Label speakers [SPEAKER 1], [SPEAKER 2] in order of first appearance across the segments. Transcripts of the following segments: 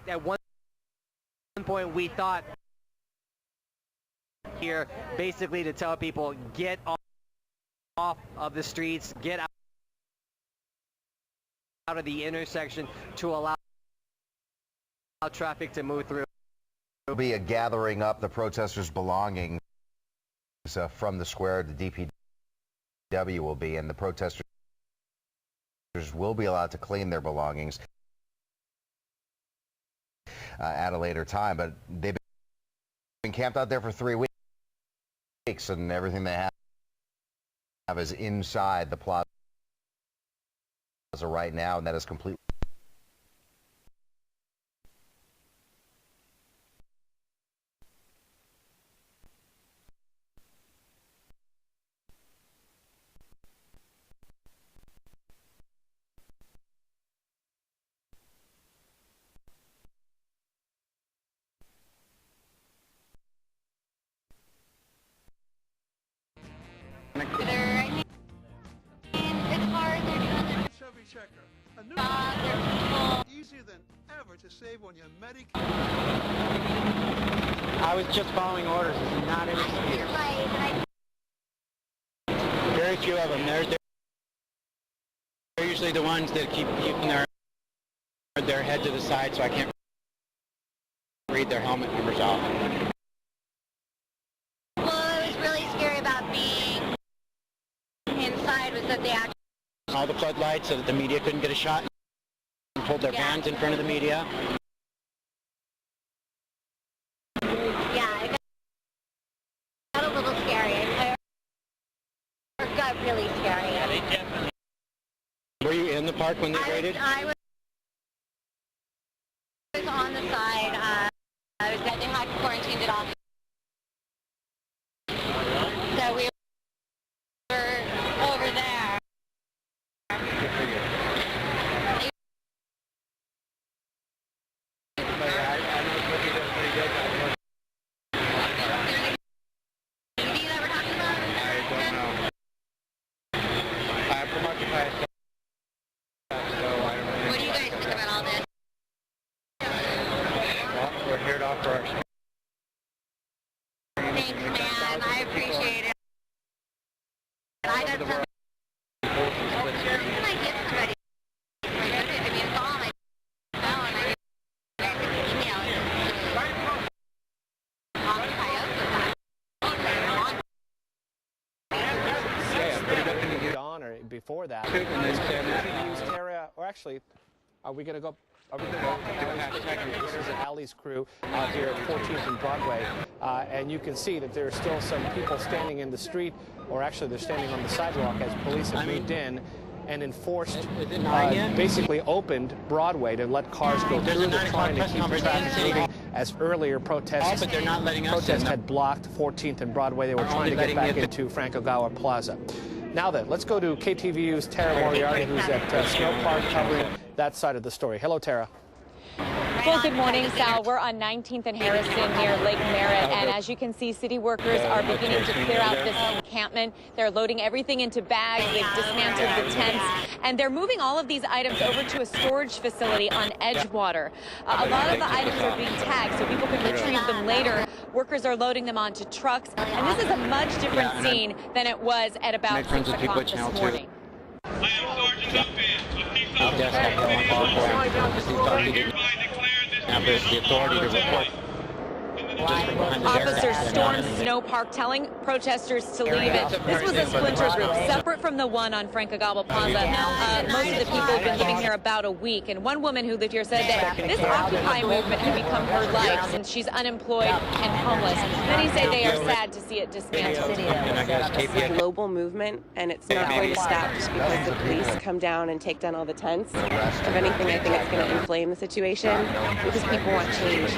[SPEAKER 1] at one point we thought here basically to tell people get off of the streets, get out of the intersection to allow traffic to move through.
[SPEAKER 2] There will be a gathering up the protesters' belongings from the square. The DPW will be, and the protesters will be allowed to clean their belongings at a later time. But they've been camped out there for 3 weeks, and everything they have is inside the plaza right now, and that is completely.
[SPEAKER 3] Easier than ever to save on your medication.
[SPEAKER 4] I was just following orders. This is not an excuse. Very few of them. They're usually the ones that keep keeping their head to the side, so I can't read their helmet numbers off.
[SPEAKER 5] Well, it was really scary about being inside was that they actually
[SPEAKER 4] All the floodlights so that the media couldn't get a shot, and pulled their vans in front of the media.
[SPEAKER 5] Yeah, it got a little scary. It got really scary.
[SPEAKER 4] Yeah, they definitely. Were you in the park when they raided?
[SPEAKER 5] I was on the side. They had quarantined it off. So we were over there. What do you guys think about all this?
[SPEAKER 4] Well, we're here to offer our support.
[SPEAKER 5] Thanks, man. I appreciate it. I got some. Where can I get somebody? I mean, it's all on my phone. I can email it. All the coyotes.
[SPEAKER 6] On or before that,
[SPEAKER 4] And then
[SPEAKER 6] use Tara, or actually, are we going to go? Are we going to go? This is Allie's crew here at 14th and Broadway, and you can see that there are still some people standing in the street, or actually they're standing on the sidewalk as police have moved in and enforced, basically opened Broadway to let cars go through. They're trying to keep the traffic moving, as earlier protests had blocked 14th and Broadway. They were trying to get back into Franco Gower Plaza. Now then, let's go to KTVU's Tara Moriarty, who's at Snow Park covering that side of the story. Hello, Tara.
[SPEAKER 7] Well, good morning, Sal. We're on 19th and Harrison near Lake Merritt, and as you can see, city workers are beginning to clear out this encampment. They're loading everything into bags. They've dismantled the tents, and they're moving all of these items over to a storage facility on Edgewater. A lot of the items are being tagged so people can retrieve them later. Workers are loading them onto trucks, and this is a much different scene than it was at about 6 o'clock this morning.
[SPEAKER 8] I am Sergeant
[SPEAKER 4] the authority to report.
[SPEAKER 7] Officers stormed Snow Park, telling protesters to leave it. This was a splinter group, separate from the one on Franco Gower Plaza. Most of the people have been living here about a week, and one woman who lived here said that this Occupy movement had become her life since she's unemployed and homeless. Many say they are sad to see it dismantled.
[SPEAKER 9] It's a global movement, and it's not going to stop just because the police come down and take down all the tents. If anything, I think it's going to inflame the situation because people want change.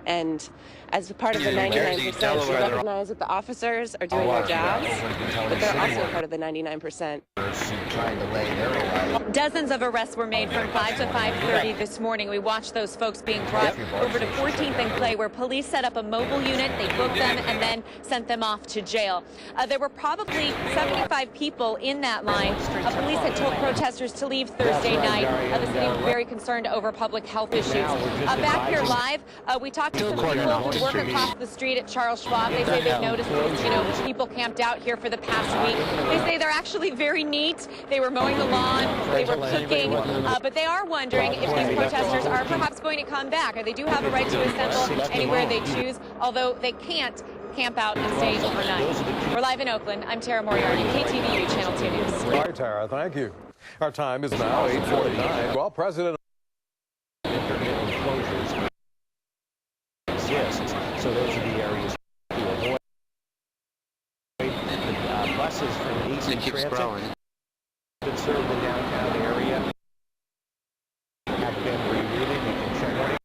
[SPEAKER 9] And as a part of the 99%, we recognize that the officers are doing their jobs, but they're also part of the 99%.
[SPEAKER 2] trying to lay their life.
[SPEAKER 7] Dozens of arrests were made from 5 to 5:30 this morning. We watched those folks being brought over to 14th and Clay, where police set up a mobile unit. They booked them and then sent them off to jail. There were probably 75 people in that line. Police had told protesters to leave Thursday night. The city was very concerned over public health issues. Back here live, we talked to some people who work across the street at Charles Schwab. They say they've noticed people camped out here for the past week. They say they're actually very neat. They were mowing the lawn, they were cooking, but they are wondering if these protesters are perhaps going to come back. They do have a right to assemble anywhere they choose, although they can't camp out and stay overnight. We're live in Oakland. I'm Tara Moriarty, KTVU Channel 2 News.
[SPEAKER 8] All right, Tara, thank you. Our time is now 8:49. Well, President
[SPEAKER 10] intermittent closures exist, so those are the areas to avoid. The buses from Eastern Transit that serve the downtown area have been rerouted. You can check on it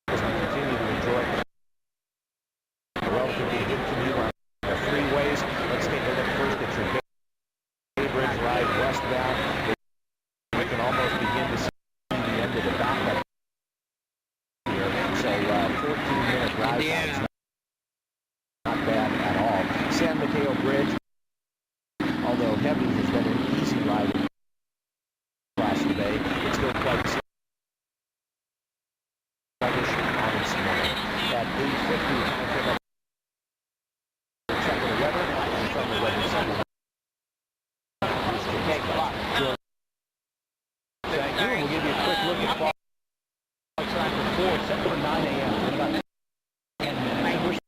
[SPEAKER 10] as we continue to enjoy a relatively good commute on the freeways. Let's take a look first at your Bay Bridge ride westbound. You can almost begin to see the end of the backup here. So 14-minute drive time is not bad at all. San Mateo Bridge, although heavy, has been an easy ride across the bay. It's still quite sluggish on its morning. At 8:50, time for the check of the weather, and from the Weather Center. Thank you. We'll give you a quick look at fall track report set for 9 a.m. in about 10 minutes.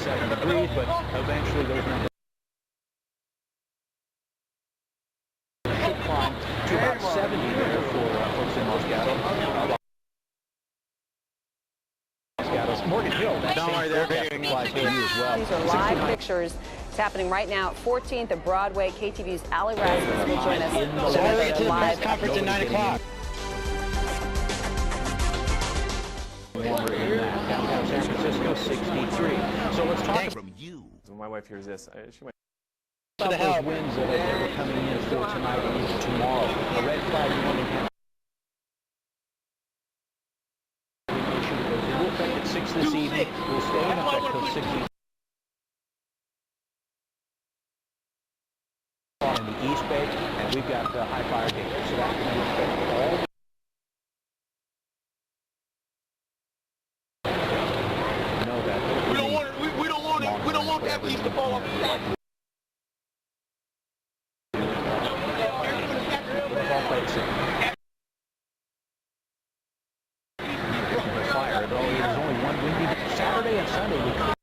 [SPEAKER 10] Degrees, but eventually those numbers should climb to about 70 there for folks in Moscato. Morgan Hill, that
[SPEAKER 4] Don't worry, they're
[SPEAKER 10] applies to you as well.
[SPEAKER 11] These are live pictures. It's happening right now at 14th and Broadway. KTVU's Ali Rasmus will join us.
[SPEAKER 4] So we'll get to the press conference at 9 o'clock.
[SPEAKER 10] Warmer in that. Downtown San Francisco, 63. So let's talk from you.
[SPEAKER 8] My wife hears this. She might.
[SPEAKER 10] About those winds that are coming in for tonight and even tomorrow. A red flag warning. It will affect at 6 this evening. Will stay in effect till 6 in the East Bay, and we've got high fire danger. So that's going to affect all. We don't want that piece to fall off the side. Fire, though there's only one windy Saturday and Sunday. We cool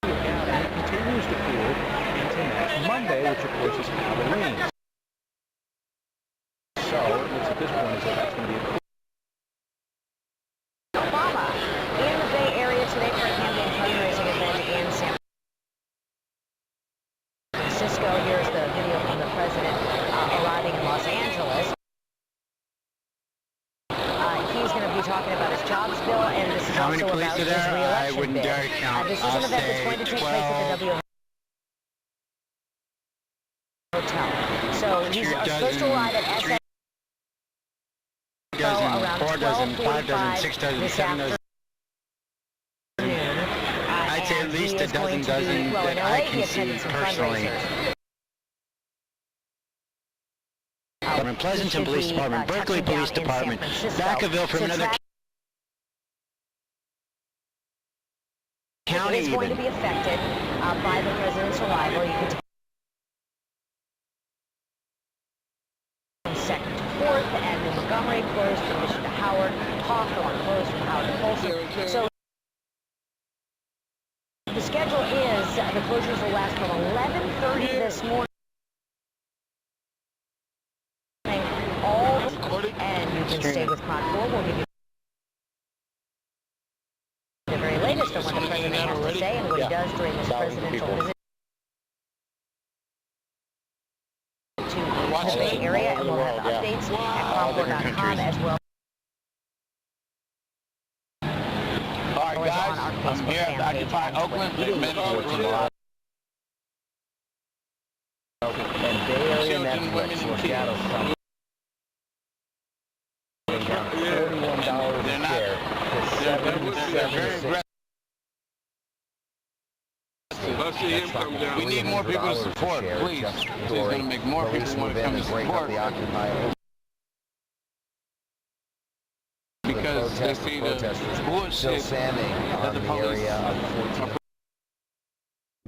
[SPEAKER 10] down, and it continues to cool into next Monday, which of course is Halloween. So it looks at this point as though that's going to be a cool.
[SPEAKER 11] Obama in the Bay Area today for a campaign fundraising event in San Francisco. Here's the video from the president arriving in Los Angeles. He's going to be talking about his jobs bill, and this is
[SPEAKER 4] How many
[SPEAKER 11] also
[SPEAKER 4] police
[SPEAKER 11] about
[SPEAKER 4] are
[SPEAKER 11] his
[SPEAKER 4] there? I
[SPEAKER 11] re-election
[SPEAKER 4] wouldn't
[SPEAKER 11] bid.
[SPEAKER 4] dare count.
[SPEAKER 11] This is
[SPEAKER 4] I'll
[SPEAKER 11] an event that's going to take place at the W Hotel. So he's supposed to arrive at SF around
[SPEAKER 4] 4 dozen, 5 dozen, 6 dozen,
[SPEAKER 11] this
[SPEAKER 4] 7 dozen. I'd say at least a dozen that I can see personally. Pleasanton Police Department, Berkeley Police Department, Vacaville from another county.
[SPEAKER 11] It is going to be affected by the president's arrival. You can from 2nd to 4th, and Montgomery closed from Mission to Howard, Hawthorne closed from Howard to Folsom. So until 11:30 this morning. And you can stay with Pod 4. We'll give you the very latest on what the president has to say and what he does during his presidential visit to the Bay Area. And we'll have updates at Pod4.com as well.
[SPEAKER 4] All right, guys, I'm here at Occupy Oakland.
[SPEAKER 10] And Bay Area Netflix will shadow some. Down $41 a share to $7.76.
[SPEAKER 4] We need more people to support, please. It's going to make more people want to come to support. Because they see the bullshit
[SPEAKER 2] standing on the area of 14th.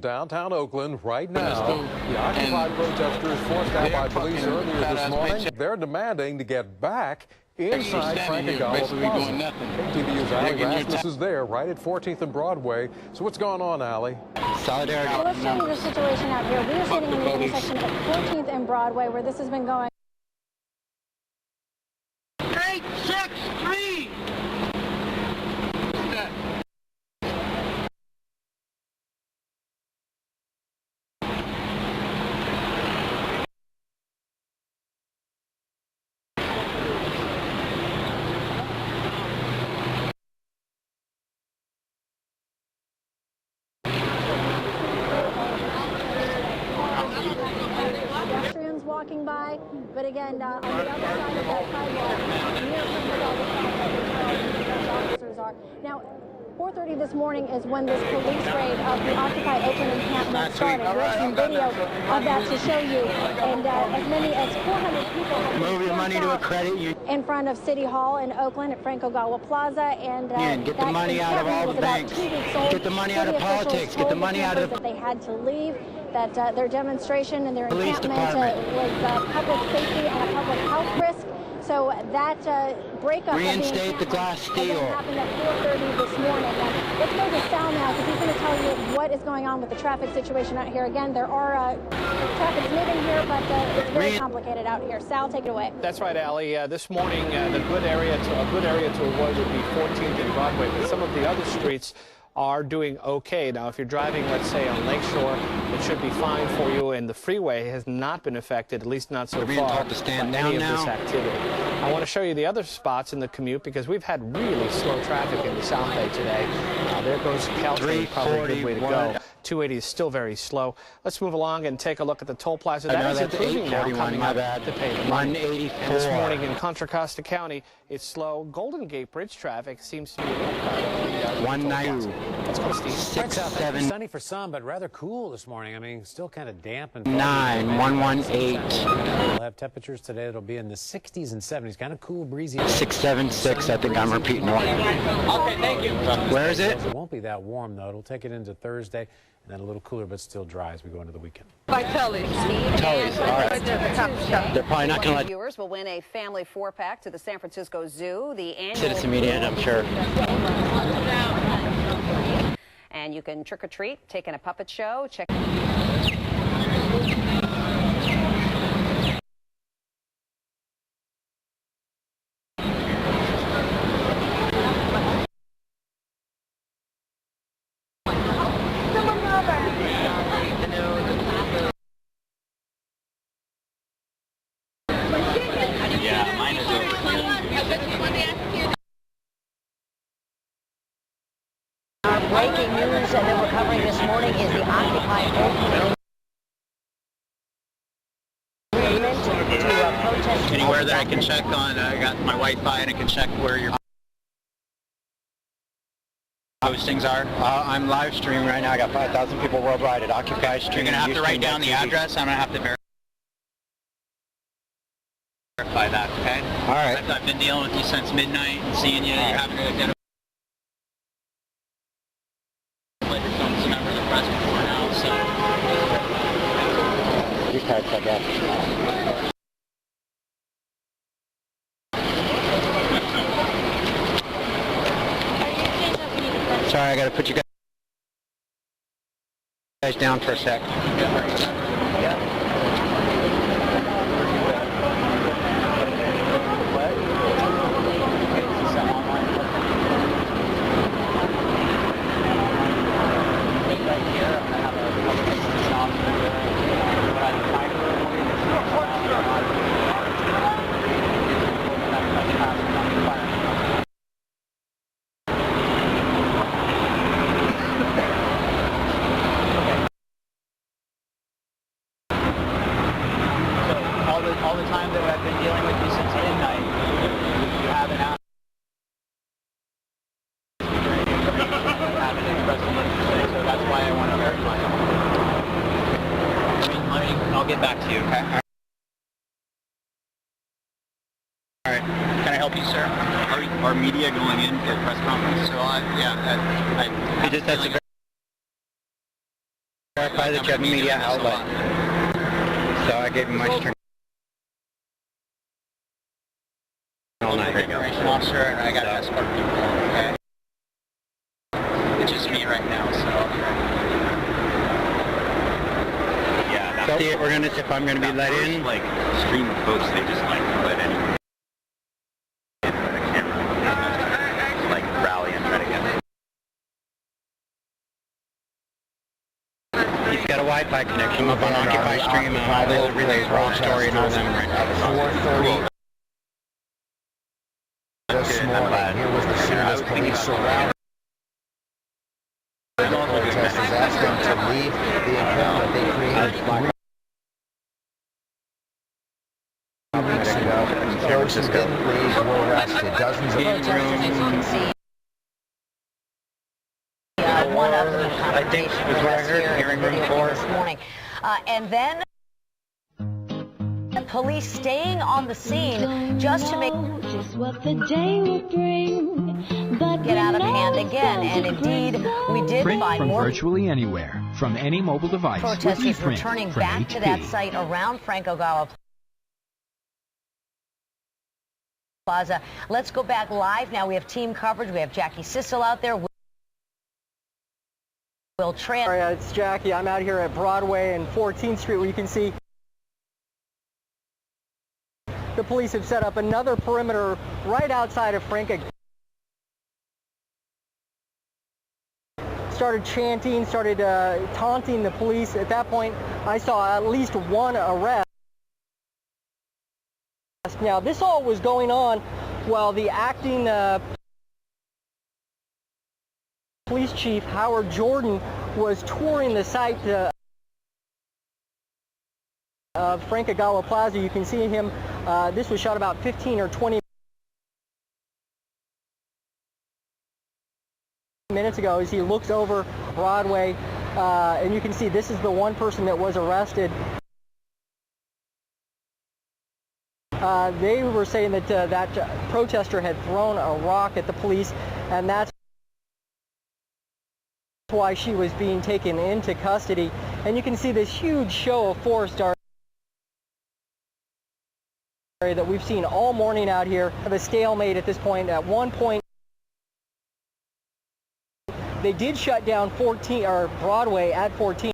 [SPEAKER 8] Downtown Oakland right now. The Occupy protesters forced out by police earlier this morning. They're demanding to get back inside Frank and Plaza. KTVU's Allie Rasmus is there right at 14th and Broadway. So what's going on, Allie?
[SPEAKER 4] Solidarity.
[SPEAKER 12] Well, let's show you the situation out here. We are sitting in the intersection of 14th and Broadway where this has been going.
[SPEAKER 4] 863!
[SPEAKER 12] Walking by, but again, on the other side of that sidewalk, near where officers are. Now, 4:30 this morning is when this police raid of the Occupy Oakland encampment started. We have some video of that to show you, and as many as 400 people have
[SPEAKER 4] move your money to a credit union
[SPEAKER 12] in front of City Hall in Oakland at Frank Plaza, and
[SPEAKER 4] get the money out of all the banks. Get the money out of politics. Get the money out of.
[SPEAKER 12] That they had to leave. That their demonstration and their encampment was public safety and a public health risk. So that breakup
[SPEAKER 4] reinstate the glass steel
[SPEAKER 12] happened at 4:30 this morning. And let's go to Sal now because he's going to tell you what is going on with the traffic situation out here. Again, there are traffic's moving here, but it's very complicated out here. Sal, take it away.
[SPEAKER 6] That's right, Allie. This morning, a good area to avoid would be 14th and Broadway, but some of the other streets are doing okay. Now, if you're driving, let's say, on Lakeshore, it should be fine for you, and the freeway has not been affected, at least not so far, by any of this activity. I want to show you the other spots in the commute because we've had really slow traffic in the South Bay today. There goes Caltree, probably a good way to go. 280 is still very slow. Let's move along and take a look at the toll plaza. That is improving now, coming up to pay the money.
[SPEAKER 4] 184.
[SPEAKER 6] And this morning in Contra Costa County, it's slow. Golden Gate Bridge traffic seems to be
[SPEAKER 4] 190.
[SPEAKER 6] Let's go, Steve.
[SPEAKER 4] 6, 7.
[SPEAKER 13] Sunny for some, but rather cool this morning. I mean, still kind of damp and
[SPEAKER 4] 9, 118.
[SPEAKER 13] We'll have temperatures today that'll be in the 60s and 70s. Kind of cool, breezy.
[SPEAKER 4] 676. I think I'm repeating one.
[SPEAKER 13] Okay, thank you.
[SPEAKER 4] Where is it?
[SPEAKER 13] It won't be that warm though. It'll take it into Thursday, and then a little cooler, but still dry as we go into the weekend.
[SPEAKER 11] By Tully's.
[SPEAKER 4] Tully's. All right. They're probably not going to let
[SPEAKER 11] viewers will win a family 4-pack to the San Francisco Zoo. The annual
[SPEAKER 4] citizen media, I'm sure.
[SPEAKER 11] And you can trick or treat, take in a puppet show, check.
[SPEAKER 4] Yeah, mine is over.
[SPEAKER 11] Our breaking news that we're covering this morning is the Occupy Oakland movement to protest.
[SPEAKER 4] Anywhere that I can check on, I got my Wi-Fi and I can check where your postings are. I'm live streaming right now. I got 5,000 people worldwide at Occupy streaming. You're going to have to write down the address. I'm going to have to verify that, okay? All right. I've been dealing with you since midnight and seeing you. You're having to identify. Some member of the press before now, so. Your cards, I guess. Sorry, I got to put you guys guys down for a sec. All the time that I've been dealing with you since midnight, you haven't asked haven't expressed an interest, so that's why I want to verify it. I'll get back to you, okay? All right. Can I help you, sir? Are media going in for a press conference? So I just has to verify that you have a media outlet. So I gave him my string. All night. Information officer, and I got to escort people, okay? It's just me right now, so I'll be right back. Yeah, that's it. We're gonna, if I'm gonna be let in, like stream of posts, they just like let anyone in with a camera, like rally and try to get it. He's got a Wi-Fi connection up on Occupy Stream, all the relays, Raw Story, and all them right now.
[SPEAKER 2] 4:30. This morning, here was the scene as police surrounded the protesters, asked them to leave the encampment they created 3 weeks ago. Those who didn't leave were arrested. Dozens of
[SPEAKER 5] protesters, as you can see. One of them,
[SPEAKER 4] I think was what I heard, hearing room 4
[SPEAKER 5] this morning. And then police staying on the scene just to make
[SPEAKER 14] what the day will bring, but
[SPEAKER 5] get out of hand again. And indeed, we did
[SPEAKER 15] Print
[SPEAKER 5] find
[SPEAKER 15] from
[SPEAKER 5] more
[SPEAKER 15] virtually anywhere, from any mobile device.
[SPEAKER 5] protesters
[SPEAKER 15] Print
[SPEAKER 5] returning
[SPEAKER 15] from
[SPEAKER 5] back
[SPEAKER 15] HP.
[SPEAKER 5] to that site around Franco Gallo Plaza. Let's go back live now. We have team coverage. We have Jackie Sissel out there. Will Tran.
[SPEAKER 16] It's Jackie. I'm out here at Broadway and 14th Street, where you can see the police have set up another perimeter right outside of Franco. Started chanting, started taunting the police. At that point, I saw at least one arrest. Now, this all was going on while the acting police chief, Howard Jordan, was touring the site of Franco Gallo Plaza. You can see him. This was shot about 15 or 20 minutes ago as he looks over Broadway, and you can see this is the one person that was arrested. They were saying that that protester had thrown a rock at the police, and that's why she was being taken into custody. And you can see this huge show of force that we've seen all morning out here. Have a stalemate at this point. At one point, they did shut down Broadway at 14th.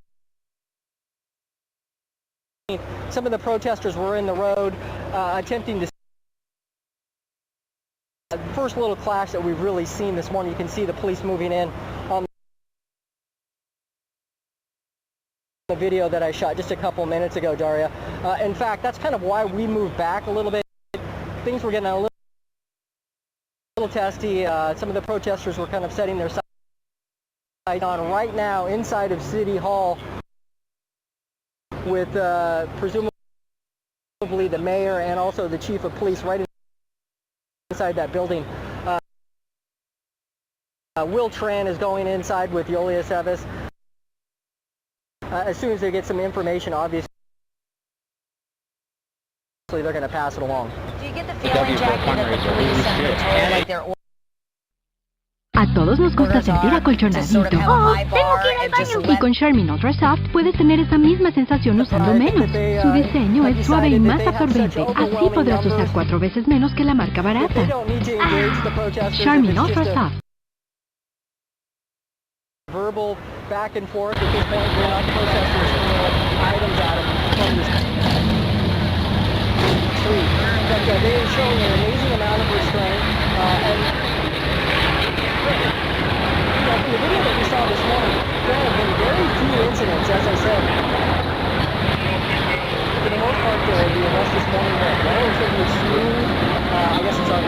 [SPEAKER 16] Some of the protesters were in the road attempting to. The first little clash that we've really seen this morning. You can see the police moving in on the video that I shot just a couple minutes ago, Daria. In fact, that's kind of why we moved back a little bit. Things were getting a little testy. Some of the protesters were kind of setting their sights on right now inside of City Hall with presumably the mayor and also the chief of police right inside that building. Will Tran is going inside with Yulia Sevis. As soon as they get some information, obviously they're going to pass it along.
[SPEAKER 5] Do you get the feeling, Jackie, that the police have control like their
[SPEAKER 14] A todos nos gusta sentir acolchonadito. Oh, tengo que ir al baño. Y con Charmin Ultra Soft puedes tener esa misma sensación usando menos. Su diseño es suave y más absorbente, así podrás usar 4 veces menos que la marca barata. Charmin Ultra Soft.
[SPEAKER 16] Verbal back and forth at this point. They're not protesters throwing items at them from the street. But they have shown an amazing amount of restraint. And from the video that we saw this morning, there have been very few incidents, as I said. For the most part, the arrest this morning went relatively smooth. I guess it's on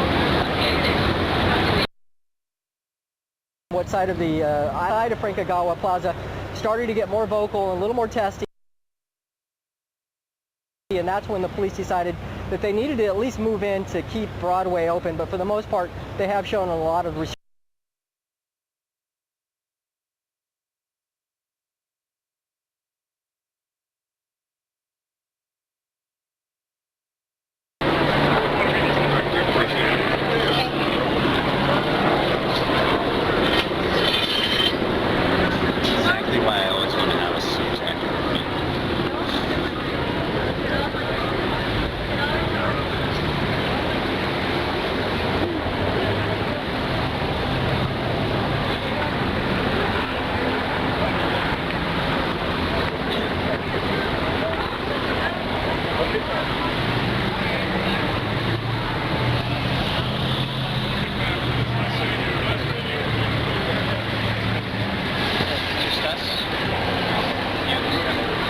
[SPEAKER 16] what side of the side of Frankagawa Plaza, started to get more vocal and a little more testy. And that's when the police decided that they needed to at least move in to keep Broadway open. But for the most part, they have shown a lot of restraint.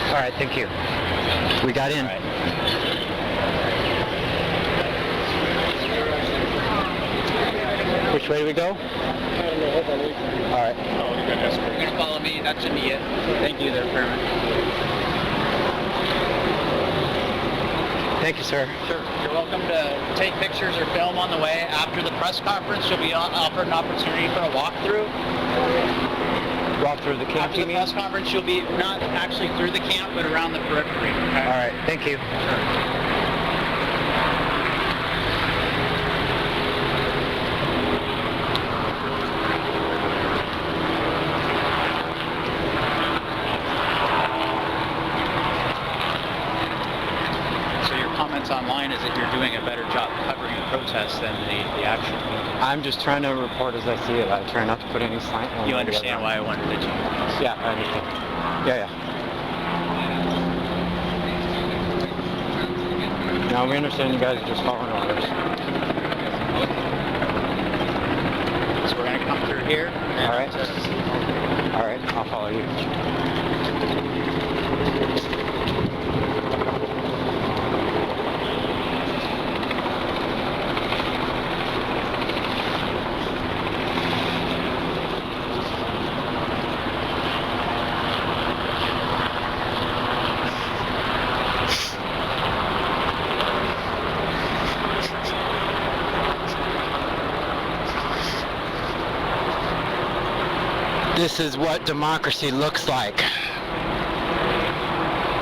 [SPEAKER 17] All right, thank you. We got in. Which way do we go? All right.
[SPEAKER 4] Oh, you're going to follow me. That should be it. Thank you there, Permit.
[SPEAKER 17] Thank you, sir.
[SPEAKER 4] Sure. You're welcome to take pictures or film on the way. After the press conference, you'll be offered an opportunity for a walkthrough.
[SPEAKER 17] Walk through the camp,
[SPEAKER 4] After the press conference, you'll be not actually through the camp, but around the periphery. Okay?
[SPEAKER 17] All right, thank you.
[SPEAKER 4] So your comments online is that you're doing a better job covering the protest than the actual meeting.
[SPEAKER 17] I'm just trying to report as I see it. I try not to put any slant on.
[SPEAKER 4] You understand why I wanted to do this?
[SPEAKER 17] Yeah, I understand. Yeah. Now we understand you guys are just following orders.
[SPEAKER 4] So we're going to come through here.
[SPEAKER 17] All right. All right, I'll follow you. This is what democracy looks like.